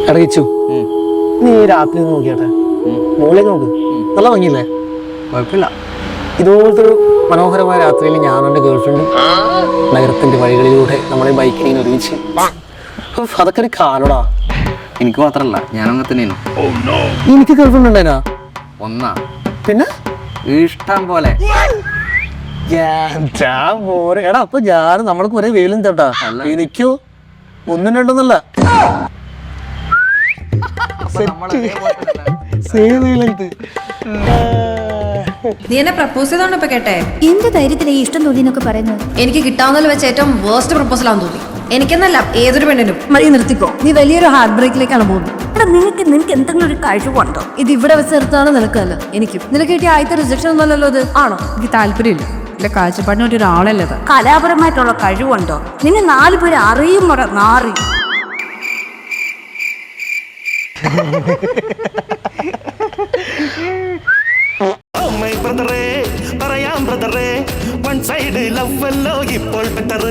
ഇറങ്ങിച്ചു നീ രാത്രി നോക്കിയാട്ടെ മുകളിലേക്ക് നോക്ക്, നല്ല ഭംഗിയില്ലേ? കുഴപ്പമില്ല. ഇതുപോലത്തെ ഒരു മനോഹരമായ രാത്രിയിൽ ഞാനും എൻ്റെ ഗേൾഫ്രണ്ടും നഗരത്തിന്റെ വഴികളിലൂടെ നമ്മളെ ബൈക്കിനെ ഒരുമിച്ച്, അതൊക്കെ ഒരു കാലടാ. എനിക്ക് മാത്രല്ല, ഞാനങ്ങനെ തന്നെയാണ്. എനിക്ക് ഗേൾഫ്രണ്ട് ഉണ്ടായിനാ? ഒന്നാ പിന്നെ ഇഷ്ടം പോലെ. എടാ അപ്പൊ ഞാൻ നമ്മൾക്ക് ഒരേ വെയിലും തട്ടാ. എനിക്കോ ഒന്നും രണ്ടൊന്നല്ല, നീ എന്നെ പ്രപ്പോസ് ചെയ്തോണ്ട് ഇപ്പൊ കേട്ടെ. എന്ത് ധൈര്യത്തിലെ ഈ ഇഷ്ടം തോന്നിയെന്നൊക്കെ പറയുന്നത്? എനിക്ക് കിട്ടാവുന്നതിൽ വെച്ച് ഏറ്റവും വേസ്റ്റ് പ്രപ്പോസൽ ആണെന്ന് തോന്നി. എനിക്കെന്നല്ല, ഏതൊരു പെണ്ണിനും. മഴ നിർത്തിക്കോ, നീ വലിയൊരു ഹാർട്ട് ബ്രേക്കിലേക്കാണ് പോകുന്നത്. എടാ നിനക്ക് എന്തെങ്കിലും ഒരു കഴിവുണ്ടോ? ഇത് ഇവിടെ വെച്ച് നിർത്താണ് നിനക്കല്ല എനിക്കും. നിനക്ക് കിട്ടിയ ആദ്യത്തെ റിജക്ഷൻ ഒന്നല്ലോ ഇത്. ആണോ? എനിക്ക് താല്പര്യമില്ല. എന്റെ കാഴ്ചപ്പാടിന് ഒരാളല്ലത്. കലാപരമായിട്ടുള്ള കഴിവുണ്ടോ? നിന്നെ 4 പേര് അറിയും നാറി. പറയാം ബ്രദറേ, വൺ സൈഡ് ലവ് അല്ലോ ഇപ്പോൾ ബെറ്റർ.